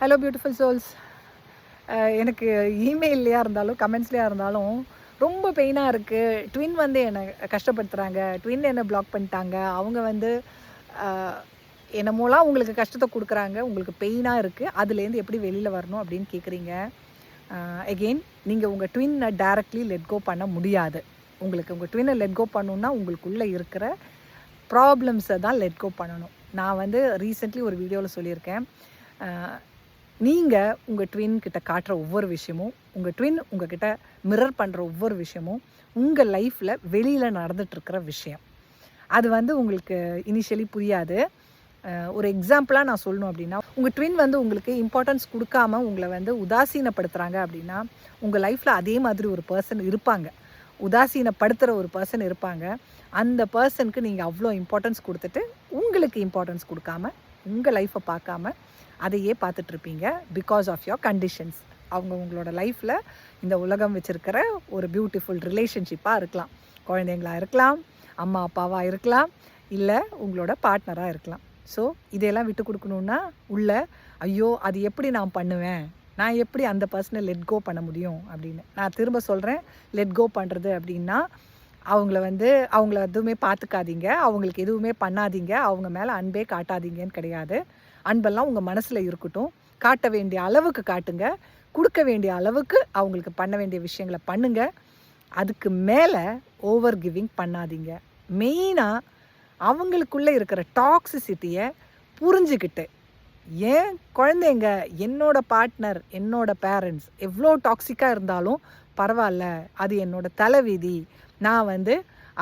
Hello beautiful souls. எனக்கு இமெயில்லையா இருந்தாலும் கமெண்ட்ஸ்லையாக இருந்தாலும் ரொம்ப பெயினாக இருக்குது. ட்வின் வந்து என்னை கஷ்டப்படுத்துகிறாங்க, ட்வின் என்னை பிளாக் பண்ணிட்டாங்க, அவங்க வந்து என்னமோலாம் உங்களுக்கு கஷ்டத்தை கொடுக்குறாங்க, உங்களுக்கு பெயினாக இருக்குது, அதுலேருந்து எப்படி வெளியில் வரணும் அப்படின்னு கேட்குறீங்க. எகெயின் நீங்கள் உங்கள் ட்வின்னை டைரக்ட்லி லெட் கோ பண்ண முடியாது. உங்களுக்கு உங்கள் ட்வின்னை லெட் கோ பண்ணணுன்னா உங்களுக்குள்ளே இருக்கிற ப்ராப்ளம்ஸை தான் லெட் கோ பண்ணணும். நான் வந்து ரீசெண்ட்லி ஒரு வீடியோவில் சொல்லியிருக்கேன், நீங்கள் உங்கள் ட்வின் கிட்ட காட்டுற ஒவ்வொரு விஷயமும், உங்கள் ட்வின் உங்ககிட்ட மிரர் பண்ணுற ஒவ்வொரு விஷயமும் உங்கள் லைஃப்பில் வெளியில் நடந்துகிட்ருக்கிற விஷயம். அது வந்து உங்களுக்கு இனிஷியலி புரியாது. ஒரு எக்ஸாம்பிளாக நான் சொல்லணும் அப்படின்னா, உங்கள் ட்வின் வந்து உங்களுக்கு இம்பார்ட்டன்ஸ் கொடுக்காம உங்களை வந்து உதாசீனப்படுத்துகிறாங்க அப்படின்னா, உங்கள் லைஃப்பில் அதே மாதிரி ஒரு பர்சன் இருப்பாங்க, உதாசீனப்படுத்துகிற ஒரு பர்சன் இருப்பாங்க. அந்த பர்சனுக்கு நீங்கள் அவ்வளோ இம்பார்ட்டன்ஸ் கொடுத்துட்டு உங்களுக்கு இம்பார்ட்டன்ஸ் கொடுக்காம உங்கள் லைஃப்பை பார்க்காம அதையே பார்த்துட்ருப்பீங்க. Because of your conditions. அவங்க உங்களோட லைஃப்பில் இந்த உலகம் வச்சுருக்கிற ஒரு பியூட்டிஃபுல் ரிலேஷன்ஷிப்பாக இருக்கலாம், குழந்தைங்களாக இருக்கலாம், அம்மா அப்பாவாக இருக்கலாம், இல்லை உங்களோட பார்ட்னராக இருக்கலாம். ஸோ இதையெல்லாம் விட்டு கொடுக்கணுன்னா உள்ள ஐயோ அது எப்படி நான் பண்ணுவேன், நான் எப்படி அந்த பர்சனை லெட் கோ பண்ண முடியும் அப்படின்னு. நான் திரும்ப சொல்கிறேன், லெட் கோ பண்ணுறது அப்படின்னா அவங்கள எதுவுமே பார்த்துக்காதீங்க, அவங்களுக்கு எதுவுமே பண்ணாதீங்க, அவங்க மேலே அன்பே காட்டாதீங்கன்னு கிடையாது. அன்பெல்லாம் உங்கள் மனசில் இருக்கட்டும், காட்ட வேண்டிய அளவுக்கு காட்டுங்க, கொடுக்க வேண்டிய அளவுக்கு அவங்களுக்கு பண்ண வேண்டிய விஷயங்களை பண்ணுங்கள். அதுக்கு மேலே ஓவர் கிவிங் பண்ணாதீங்க. மெயினாக அவங்களுக்குள்ளே இருக்கிற டாக்ஸிசிட்டியை புரிஞ்சுக்கிட்டு, ஏன் குழந்தைங்க, என்னோடய பார்ட்னர், என்னோடய பேரண்ட்ஸ் எவ்வளோ டாக்ஸிக்காக இருந்தாலும் பரவாயில்ல, அது என்னோடய தலைவிதி, நான் வந்து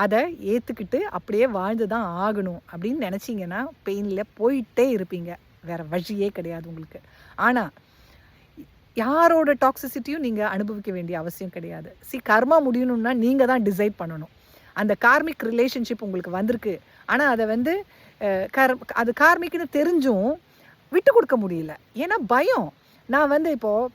அதை ஏற்றுக்கிட்டு அப்படியே வாழ்ந்து தான் ஆகணும் அப்படின்னு நினச்சிங்கன்னா பெயினில் போயிட்டே இருப்பீங்க. வேறு வழியே கிடையாது உங்களுக்கு. ஆனால் யாரோட டாக்ஸிசிட்டியும் நீங்கள் அனுபவிக்க வேண்டிய அவசியம் கிடையாது. கர்மா முடியணும்னா நீங்கள் தான் டிசைட் பண்ணணும். அந்த கார்மிக் ரிலேஷன்ஷிப் உங்களுக்கு வந்திருக்கு, ஆனால் அதை வந்து அது கார்மிக்னு தெரிஞ்சும் விட்டு கொடுக்க முடியல. ஏன்னா பயம். நான் வந்து இப்போது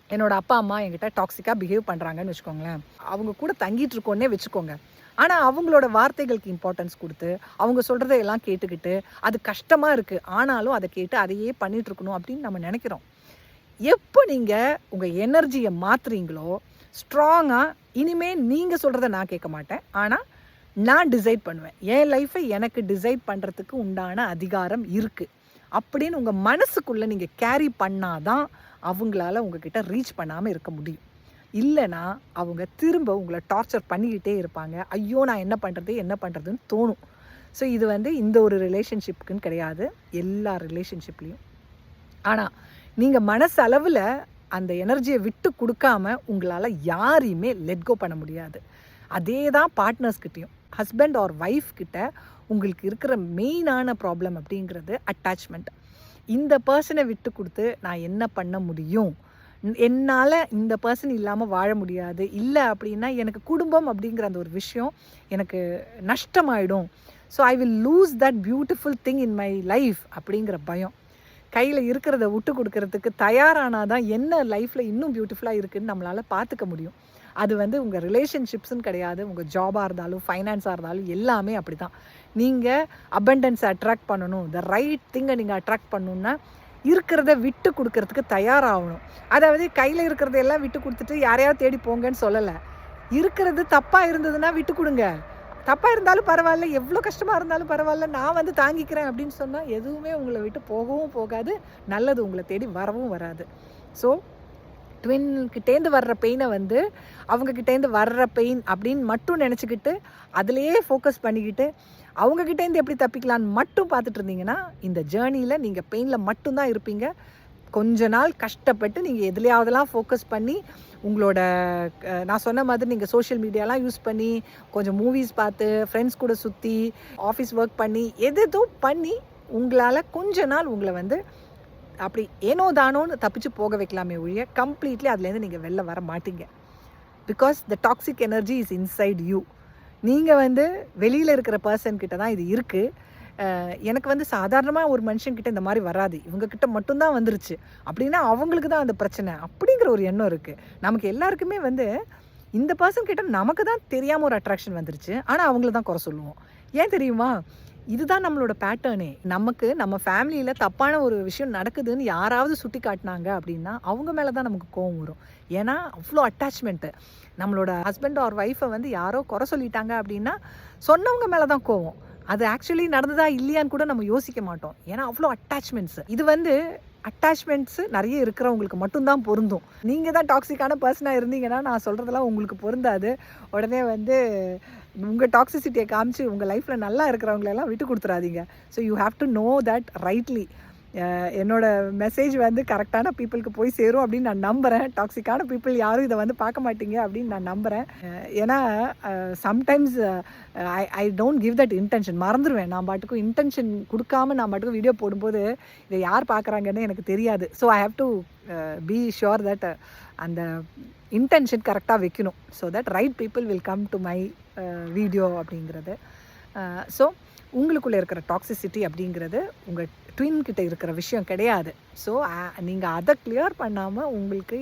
என்னோடய அப்பா அம்மா என்கிட்ட டாக்ஸிக்காக பிஹேவ் பண்ணுறாங்கன்னு வச்சுக்கோங்களேன், அவங்க கூட தங்கிட்டு இருக்கோன்னே வச்சுக்கோங்க. ஆனால் அவங்களோட வார்த்தைகளுக்கு இம்பார்ட்டன்ஸ் கொடுத்து அவங்க சொல்கிறதையெல்லாம் கேட்டுக்கிட்டு அது கஷ்டமாக இருக்குது, ஆனாலும் அதை கேட்டு அதையே பண்ணிகிட்ருக்கணும் அப்படின்னு நம்ம நினைக்கிறோம். எப்போ நீங்கள் உங்கள் எனர்ஜியை மாற்றுறீங்களோ ஸ்ட்ராங்காக, இனிமேல் நீங்கள் சொல்கிறத நான் கேட்க மாட்டேன், ஆனால் நான் டிசைட் பண்ணுவேன், என் லைஃப்பை எனக்கு டிசைட் பண்ணுறதுக்கு உண்டான அதிகாரம் இருக்குது அப்படின்னு உங்கள் மனசுக்குள்ளே நீங்கள் கேரி பண்ணாதான் அவங்களால உங்ககிட்ட ரீச் பண்ணாமல் இருக்க முடியும். இல்லைனா அவங்க திரும்ப உங்களை டார்ச்சர் பண்ணிக்கிட்டே இருப்பாங்க. ஐயோ நான் என்ன பண்ணுறதுன்னு தோணும். ஸோ இது வந்து இந்த ஒரு ரிலேஷன்ஷிப்புக்குன்னு கிடையாது, எல்லா ரிலேஷன்ஷிப்லேயும். ஆனால் நீங்கள் மனசளவில் அந்த எனர்ஜியை விட்டு கொடுக்காம உங்களால் யாரையுமே லெட் கோ பண்ண முடியாது. அதே தான் பார்ட்னர்ஸ்கிட்டையும், ஹஸ்பண்ட் ஆர் ஒய்ஃப் கிட்ட உங்களுக்கு இருக்கிற மெயினான ப்ராப்ளம் அப்படிங்கிறது அட்டாச்மெண்ட். இந்த பர்சனை விட்டு கொடுத்து நான் என்ன பண்ண முடியும், என்னால் இந்த பர்சன் இல்லாமல் வாழ முடியாது, இல்லை அப்படின்னா எனக்கு குடும்பம் அப்படிங்கிற அந்த ஒரு விஷயம் எனக்கு நஷ்டமாயிடும், so I will lose that beautiful thing in my life அப்படிங்கிற பயம். கையில் இருக்கிறத விட்டு கொடுக்கறதுக்கு தயாரானால் தான் என்ன லைஃப்பில் இன்னும் பியூட்டிஃபுல்லாக இருக்குதுன்னு நம்மளால் பார்த்துக்க முடியும். அது வந்து உங்கள் ரிலேஷன்ஷிப்ஸுன்னு கிடையாது, உங்கள் ஜாபாக இருந்தாலும் ஃபைனான்ஸாக இருந்தாலும் எல்லாமே அப்படி தான். நீங்கள் அபண்டன்ஸை அட்ராக்ட் பண்ணணும், த ரைட் திங்கை நீங்கள் அட்ராக்ட் பண்ணணுன்னா இருக்கிறத விட்டு கொடுக்கறதுக்கு தயாராகணும். அதாவது கையில் இருக்கிறதையெல்லாம் விட்டு கொடுத்துட்டு யாரையாவது தேடி போங்கன்னு சொல்லலை. இருக்கிறது தப்பாக இருந்ததுன்னா விட்டு கொடுங்க, தப்பாக இருந்தாலும் பரவாயில்ல, எவ்வளோ கஷ்டமாக இருந்தாலும் பரவாயில்ல, நான் வந்து தாங்கிக்கிறேன் அப்படின்னு சொன்னால் எதுவுமே உங்களை விட்டு போகவும் போகாது, நல்லது உங்களை தேடி வரவும் வராது. ஸோ ட்வின்கிட்டேருந்து வர்ற பெயினை வந்து அவங்கக்கிட்டேருந்து வர்ற பெயின் அப்படின்னு மட்டும் நினச்சிக்கிட்டு அதிலையே ஃபோக்கஸ் பண்ணிக்கிட்டு அவங்கக்கிட்டேருந்து எப்படி தப்பிக்கலான்னு மட்டும் பார்த்துட்டு இருந்தீங்கன்னா இந்த ஜேர்னியில் நீங்கள் பெயினில் மட்டும்தான் இருப்பீங்க. கொஞ்ச நாள் கஷ்டப்பட்டு நீங்கள் எதுலையாவதெல்லாம் ஃபோக்கஸ் பண்ணி உங்களோட நான் சொன்ன மாதிரி நீங்கள் சோஷியல் மீடியாலாம் யூஸ் பண்ணி கொஞ்சம் மூவிஸ் பார்த்து ஃப்ரெண்ட்ஸ் கூட சுற்றி ஆஃபீஸ் ஒர்க் பண்ணி எதோ பண்ணி உங்களால் கொஞ்ச நாள் உங்களை வந்து அப்படி ஏனோ தானோன்னு தப்பிச்சு போக வைக்கலாமே ஒழிய கம்ப்ளீட்லி அதுலேருந்து நீங்கள் வெளில வர மாட்டீங்க. Because the toxic energy is inside you. நீங்கள் வந்து வெளியில் இருக்கிற பர்சன்கிட்ட தான் இது இருக்குது. எனக்கு வந்து சாதாரணமாக ஒரு மனுஷன்கிட்ட இந்த மாதிரி வராது, இவங்கக்கிட்ட மட்டும்தான் வந்துருச்சு அப்படின்னா அவங்களுக்கு தான் அந்த பிரச்சனை அப்படிங்கிற ஒரு எண்ணம் இருக்குது. நமக்கு எல்லாருக்குமே வந்து இந்த பர்சன் கிட்ட நமக்கு தான் தெரியாமல் ஒரு அட்ராக்ஷன் வந்துருச்சு, ஆனால் அவங்கள தான் குறை சொல்லுவோம். ஏன் தெரியுமா? இதுதான் நம்மளோட பேட்டர்னே. நமக்கு நம்ம ஃபேமிலியில் தப்பான ஒரு விஷயம் நடக்குதுன்னு யாராவது சுட்டி காட்டினாங்க அப்படின்னா அவங்க மேலே தான் நமக்கு கோவம் வரும். ஏன்னா அவ்வளோ அட்டாச்மெண்ட்டு. நம்மளோட ஹஸ்பண்ட் ஆர் ஒய்ஃபை வந்து யாரோ குறை சொல்லிட்டாங்க அப்படின்னா சொன்னவங்க மேலே தான் கோவம். அது ஆக்சுவலி நடந்ததா இல்லையான்னு கூட நம்ம யோசிக்க மாட்டோம். ஏன்னா அவ்வளோ அட்டாச்மெண்ட்ஸு. இது வந்து அட்டாச்மெண்ட்ஸு நிறைய இருக்கிறவங்களுக்கு மட்டும்தான் பொருந்தும். நீங்கள் தான் டாக்ஸிக்கான பர்சனாக இருந்தீங்கன்னா நான் சொல்கிறதெல்லாம் உங்களுக்கு பொருந்தாது. உடனே வந்து உங்கள் டாக்ஸிசிட்டியை காமிச்சு உங்கள் லைஃப்பில் நல்லா இருக்கிறவங்களெல்லாம் விட்டு கொடுத்துறாதீங்க. So you have to know that rightly. என்னோடய மெசேஜ் வந்து கரெக்டான பீப்புளுக்கு போய் சேரும் அப்படின்னு நான் நம்புகிறேன். டாக்ஸிக்கான பீப்புள் யாரும் இதை வந்து பார்க்க மாட்டீங்க அப்படின்னு நான் நம்புகிறேன். ஏன்னா sometimes I don't give that intention. மறந்துடுவேன். நான் பாட்டுக்கும் இன்டென்ஷன் கொடுக்காம நான் பாட்டுக்கும் வீடியோ போடும்போது இதை யார் பார்க்குறாங்கன்னு எனக்கு தெரியாது. So I have to be sure that அந்த இன்டென்ஷன் கரெக்டாக வைக்கணும். So that right people will come to my video அப்படிங்கிறது. ஸோ உங்களுக்குள்ளே இருக்கிற டாக்ஸிசிட்டி அப்படிங்கிறது உங்கள் ட்வின் கிட்ட இருக்கிற விஷயம் கிடையாது. ஸோ நீங்கள் அதை கிளியர் பண்ணாமல் உங்களுக்கு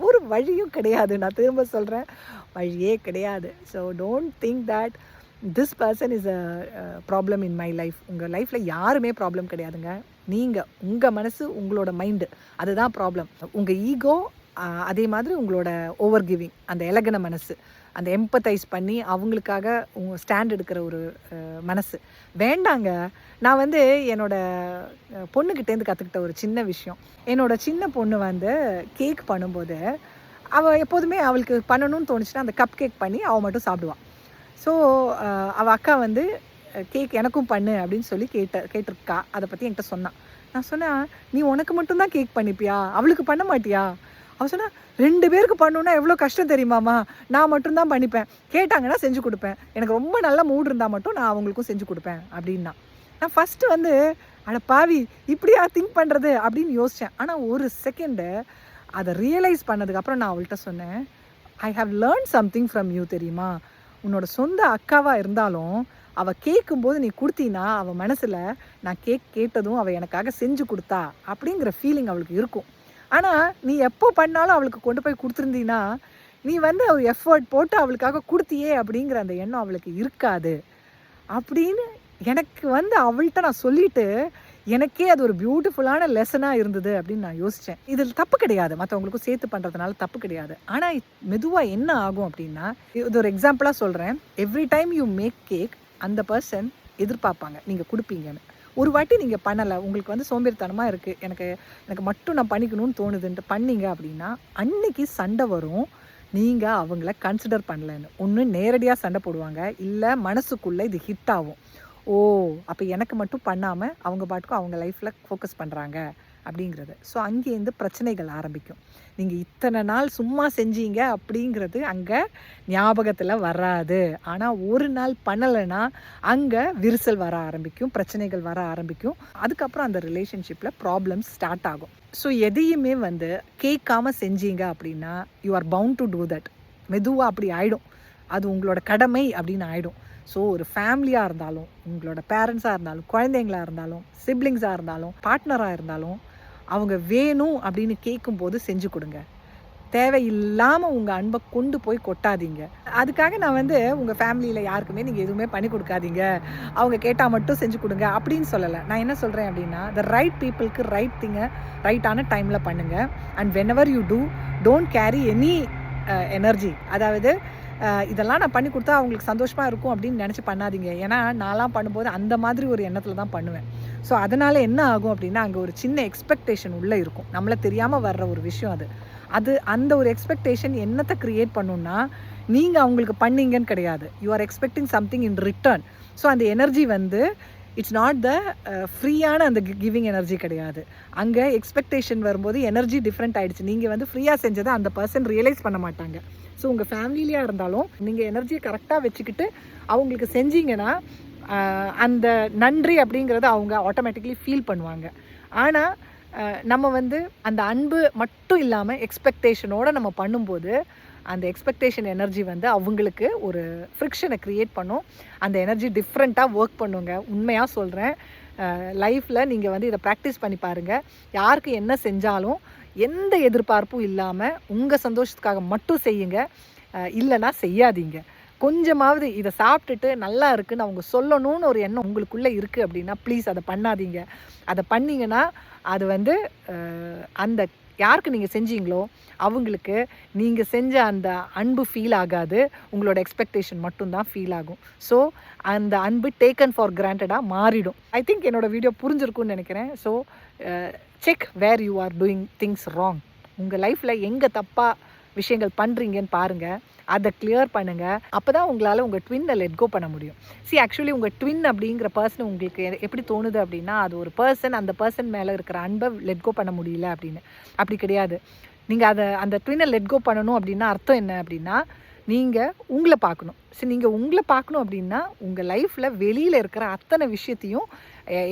ஒரு வழியும் கிடையாது. நான் திரும்ப சொல்கிறேன், வழியே கிடையாது. So don't think that this person is a problem in my life. உங்கள் லைஃப்பில் யாருமே ப்ராப்ளம் கிடையாதுங்க. நீங்கள் உங்கள் மனசு, உங்களோட மைண்டு, அதுதான் ப்ராப்ளம். உங்கள் ஈகோ, அதே மாதிரி உங்களோட ஓவர் கிவிங், அந்த இலகின மனசு, அந்த எம்பத்தைஸ் பண்ணி அவங்களுக்காக ஸ்டாண்ட் எடுக்கிற ஒரு மனசு வேண்டாங்க. நான் வந்து என்னோடய பொண்ணுக்கிட்டேருந்து கற்றுக்கிட்ட ஒரு சின்ன விஷயம். என்னோடய சின்ன பொண்ணு வந்து கேக் பண்ணும்போது அவள் எப்போதுமே அவளுக்கு பண்ணணும்னு தோணுச்சுன்னா அந்த கப் கேக் பண்ணி அவள் மட்டும் சாப்பிடுவாள். ஸோ அவள் அக்கா வந்து கேக் எனக்கும் பண்ணு அப்படின்னு சொல்லி கேட்டிருக்கா. அதை பற்றி என்கிட்ட சொன்னான். நான் சொன்னேன், நீ உனக்கு மட்டும்தான் கேக் பண்ணிப்பியா, அவளுக்கு பண்ண மாட்டியா? அவள் சொன்னால், 2 பேருக்கு பண்ணணுன்னா எவ்வளோ கஷ்டம் தெரியுமாம்மா, நான் மட்டும்தான் பண்ணிப்பேன், கேட்டாங்கன்னா செஞ்சு கொடுப்பேன், எனக்கு ரொம்ப நல்ல மூட் இருந்தால் மட்டும் நான் அவங்களுக்கும் செஞ்சு கொடுப்பேன் அப்படின்னா. நான் ஃபஸ்ட்டு வந்து அட பாவி இப்படியா திங்க் பண்ணுறது அப்படின்னு யோசித்தேன். ஆனால் ஒரு செகண்டு அதை ரியலைஸ் பண்ணதுக்கப்புறம் நான் அவள்கிட்ட சொன்னேன், I have learn something from you தெரியுமா. உன்னோட சொந்த அக்காவாக இருந்தாலும் அவள் கேட்கும்போது நீ கொடுத்தீன்னா அவள் மனசில் நான் கேட்டதும் அவள் எனக்காக செஞ்சு கொடுத்தா அப்படிங்கிற ஃபீலிங் அவளுக்கு இருக்கும். ஆனால் நீ எப்போ பண்ணாலும் அவளுக்கு கொண்டு போய் கொடுத்துருந்தீன்னா நீ வந்து ஒரு எஃபர்ட் போட்டு அவளுக்காக கொடுத்தியே அப்படிங்கிற அந்த எண்ணம் அவளுக்கு இருக்காது அப்படின்னு எனக்கு வந்து அவள்கிட்ட நான் சொல்லிவிட்டு எனக்கே அது ஒரு பியூட்டிஃபுல்லான லெசனாக இருந்தது அப்படின்னு நான் யோசித்தேன். இதில் தப்பு கிடையாது, மற்றவங்களுக்கும் சேர்த்து பண்ணுறதுனால தப்பு கிடையாது. ஆனால் மெதுவாக என்ன ஆகும் அப்படின்னா, இது ஒரு எக்ஸாம்பிளாக சொல்கிறேன். Every time you make cake அந்த பர்சன் எதிர்பார்ப்பாங்க நீங்கள் கொடுப்பீங்கன்னு. ஒரு வாட்டி நீங்கள் பண்ணலை, உங்களுக்கு வந்து சோம்பேறித்தனமாக இருக்குது, எனக்கு மட்டும் நான் பண்ணிக்கணும்னு தோணுதுன்ட்டு பண்ணீங்க அப்படின்னா அன்னைக்கு சண்டை வரும். நீங்கள் அவங்கள கன்சிடர் பண்ணலன்னு ஒன்று நேரடியாக சண்டை போடுவாங்க, இல்லை மனசுக்குள்ளே இது ஹிட் ஆகும். ஓ அப்போ எனக்கு மட்டும் பண்ணாமல் அவங்க பாட்டுக்கும் அவங்க லைஃப்பில் ஃபோக்கஸ் பண்ணுறாங்க அப்படிங்கிறது. ஸோ அங்கேருந்து பிரச்சனைகள் ஆரம்பிக்கும். நீங்கள் இத்தனை நாள் சும்மா செஞ்சீங்க அப்படிங்கிறது அங்கே ஞாபகத்தில் வராது. ஆனால் ஒரு நாள் பண்ணலைன்னா அங்கே விரிசல் வர ஆரம்பிக்கும், பிரச்சனைகள் வர ஆரம்பிக்கும். அதுக்கப்புறம் அந்த ரிலேஷன்ஷிப்பில் ப்ராப்ளம்ஸ் ஸ்டார்ட் ஆகும். ஸோ எதையுமே வந்து கேட்காம செஞ்சீங்க அப்படின்னா you are bound to do that. மெதுவாக அப்படி ஆகிடும், அது உங்களோட கடமை அப்படின்னு ஆகிடும். ஸோ ஒரு ஃபேமிலியாக இருந்தாலும், உங்களோட பேரண்ட்ஸாக இருந்தாலும், குழந்தைங்களாக இருந்தாலும், சிப்ளிங்ஸாக இருந்தாலும், பார்ட்னராக இருந்தாலும், அவங்க வேணும் அப்படின்னு கேட்கும்போது செஞ்சு கொடுங்க. தேவையில்லாமல் உங்கள் அன்பை கொண்டு போய் கொட்டாதீங்க. அதுக்காக நான் வந்து உங்கள் ஃபேமிலியில் யாருக்குமே நீங்கள் எதுவுமே பண்ணி கொடுக்காதீங்க, அவங்க கேட்டால் மட்டும் செஞ்சு கொடுங்க அப்படின்னு சொல்லலை. நான் என்ன சொல்கிறேன் அப்படின்னா, த ரைட் பீப்புளுக்கு ரைட் திங்கை ரைட்டான டைமில் பண்ணுங்கள். And whenever you don't carry any energy. அதாவது இதெல்லாம் நான் பண்ணி கொடுத்தா அவங்களுக்கு சந்தோஷமாக இருக்கும் அப்படின்னு நினச்சி பண்ணாதீங்க. ஏன்னா நான்லாம் பண்ணும்போது அந்த மாதிரி ஒரு எண்ணத்தில் தான் பண்ணுவேன். ஸோ அதனால் என்ன ஆகும் அப்படின்னா, அங்கே ஒரு சின்ன எக்ஸ்பெக்டேஷன் உள்ளே இருக்கும், நம்மளை தெரியாமல் வர்ற ஒரு விஷயம். அந்த ஒரு எக்ஸ்பெக்டேஷன் என்னத்தை க்ரியேட் பண்ணுன்னா, நீங்கள் அவங்களுக்கு பண்ணீங்கன்னு கிடையாது, you are expecting something in return. So அந்த எனர்ஜி வந்து இட்ஸ் நாட் த ஃப்ரீயான அந்த கிவிங் எனர்ஜி கிடையாது. அங்கே எக்ஸ்பெக்டேஷன் வரும்போது எனர்ஜி டிஃப்ரெண்ட் ஆகிடுச்சு. நீங்கள் வந்து ஃப்ரீயாக செஞ்சதை அந்த பர்சன் ரியலைஸ் பண்ண மாட்டாங்க. ஸோ உங்கள் ஃபேமிலியாக இருந்தாலும் நீங்கள் எனர்ஜியை கரெக்டாக வச்சுக்கிட்டு அவங்களுக்கு செஞ்சீங்கன்னா அந்த நன்றி அப்படிங்கிறத அவங்க ஆட்டோமேட்டிக்லி ஃபீல் பண்ணுவாங்க. ஆனால் நம்ம வந்து அந்த அன்பு மட்டும் இல்லாமல் எக்ஸ்பெக்டேஷனோடு நம்ம பண்ணும்போது அந்த எக்ஸ்பெக்டேஷன் எனர்ஜி வந்து அவங்களுக்கு ஒரு ஃப்ரிக்ஷனை க்ரியேட் பண்ணும். அந்த எனர்ஜி டிஃப்ரெண்ட்டாக ஒர்க் பண்ணுங்க. உண்மையாக சொல்கிறேன், லைஃப்பில் நீங்கள் வந்து இதை ப்ராக்டிஸ் பண்ணி பாருங்கள். யாருக்கு என்ன செஞ்சாலும் எந்த எதிர்பார்ப்பும் இல்லாமல் உங்கள் சந்தோஷத்துக்காக மட்டும் செய்யுங்க, இல்லைன்னா செய்யாதீங்க. கொஞ்சமாவது இதை சாப்பிட்டுட்டு நல்லா இருக்குன்னு அவங்க சொல்லணும்னு ஒரு எண்ணம் உங்களுக்குள்ளே இருக்குது அப்படின்னா ப்ளீஸ் அதை பண்ணாதீங்க. அதை பண்ணிங்கன்னா அது வந்து அந்த யாருக்கு நீங்கள் செஞ்சீங்களோ அவங்களுக்கு நீங்கள் செஞ்ச அந்த அன்பு ஃபீல் ஆகாது, உங்களோட எக்ஸ்பெக்டேஷன் மட்டும்தான் ஃபீல் ஆகும். ஸோ அந்த அன்பு டேக்கன் ஃபார் கிராண்டடாக மாறிடும். ஐ திங்க் என்னோடய வீடியோ புரிஞ்சிருக்குன்னு நினைக்கிறேன். So check where you are doing things wrong. உங்கள் லைஃப்பில் எங்கே தப்பாக விஷயங்கள் பண்ணுறீங்கன்னு பாருங்கள், அதை கிளியர் பண்ணுங்கள். அப்போ தான் உங்களால் உங்கள் ட்வின்னை லெட் கோ பண்ண முடியும். ஆக்சுவலி உங்கள் ட்வின் அப்படிங்கிற பர்சன் உங்களுக்கு எப்படி தோணுது அப்படின்னா, அது ஒரு பர்சன், அந்த பர்சன் மேலே இருக்கிற அன்பை லெட் கோ பண்ண முடியல அப்படின்னு. அப்படி கிடையாது. நீங்கள் அந்த ட்வின்னை லெட் கோ பண்ணணும் அப்படின்னா அர்த்தம் என்ன அப்படின்னா, நீங்கள் உங்களை பார்க்கணும். நீங்கள் உங்களை பார்க்கணும் அப்படின்னா உங்கள் லைஃப்பில் வெளியில் இருக்கிற அத்தனை விஷயத்தையும்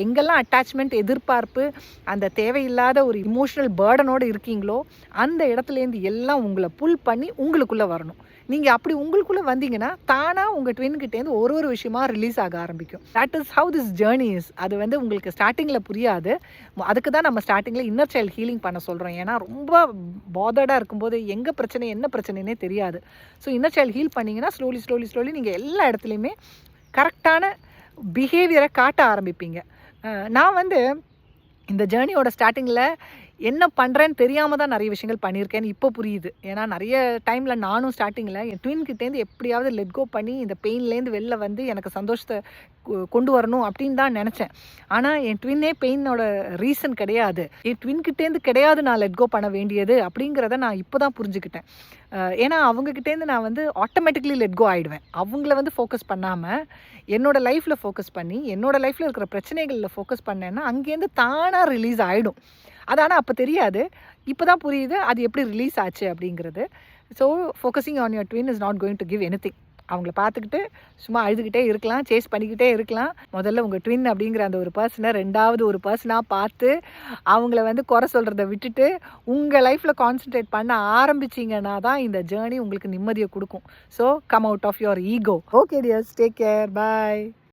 எங்கெல்லாம் அட்டாச்மெண்ட், எதிர்பார்ப்பு, அந்த தேவையில்லாத ஒரு இமோஷனல் பேர்டனோடு இருக்கீங்களோ அந்த இடத்துலேருந்து எல்லாம் உங்களை புல் பண்ணி உங்களுக்குள்ளே வரணும். நீங்கள் அப்படி உங்களுக்குள்ளே வந்தீங்கன்னா தானாக உங்கள் ட்வின்கிட்டேருந்து ஒரு விஷயமா ரிலீஸ் ஆக ஆரம்பிக்கும். That is how this journey is. அது வந்து உங்களுக்கு ஸ்டார்டிங்கில் புரியாது. அதுக்கு தான் நம்ம ஸ்டார்டிங்கில் இன்னர் சைல்டு ஹீலிங் பண்ண சொல்கிறோம். ஏன்னா ரொம்ப பாதர்டாக இருக்கும்போது எங்கே பிரச்சனை என்ன பிரச்சனைனே தெரியாது. ஸோ இன்னர் சைல்டு ஹீல் பண்ணிங்கன்னா ஸ்லோலி நீங்கள் எல்லா இடத்துலையுமே கரெக்டான பிஹேவியரை காட்ட ஆரம்பிப்பீங்க. நான் வந்து இந்த ஜேர்னியோட ஸ்டார்டிங்கில் என்ன பண்ணுறேன்னு தெரியாமல் தான் நிறைய விஷயங்கள் பண்ணியிருக்கேன்னு இப்போ புரியுது. ஏன்னா நிறைய டைமில் நானும் ஸ்டார்டிங்கில் என் ட்வின்கிட்டேருந்து எப்படியாவது லெட் கோ பண்ணி இந்த பெயின்லேருந்து வெளில வந்து எனக்கு சந்தோஷத்தை கொண்டு வரணும் அப்படின்னு தான் நினச்சேன். ஆனால் என் ட்வின்னே பெயினோட ரீசன் கிடையாது. என் ட்வின்கிட்டேருந்து கிடையாது நான் லெட் கோ பண்ண வேண்டியது அப்படிங்கிறத நான் இப்போ தான் புரிஞ்சுக்கிட்டேன். ஏன்னா அவங்கக்கிட்டேருந்து நான் வந்து ஆட்டோமேட்டிக்லி லெட் கோ ஆகிடுவேன். அவங்கள வந்து ஃபோக்கஸ் பண்ணாமல் என்னோடய லைஃப்பில் ஃபோக்கஸ் பண்ணி என்னோடய லைஃப்பில் இருக்கிற பிரச்சனைகளில் ஃபோக்கஸ் பண்ணேன்னா அங்கேருந்து தானாக ரிலீஸ் ஆகிடும். அது ஆனால் அப்போ தெரியாது. இப்போ தான் புரியுது அது எப்படி ரிலீஸ் ஆச்சு அப்படிங்கிறது. So focusing on your twin is not going to give anything. அவங்கள பார்த்துக்கிட்டு சும்மா அழுதுகிட்டே இருக்கலாம், சேஸ் பண்ணிக்கிட்டே இருக்கலாம். முதல்ல உங்கள் ட்வின் அப்படிங்கிற அந்த ஒரு பர்சனை ரெண்டாவது ஒரு பர்சனாக பார்த்து அவங்கள வந்து குறை சொல்கிறத விட்டுட்டு உங்கள் லைஃப்பில் கான்சன்ட்ரேட் பண்ண ஆரம்பிச்சிங்கன்னா தான் இந்த ஜேர்னி உங்களுக்கு நிம்மதியை கொடுக்கும். So come out of your ego. Okay dears, take care, bye.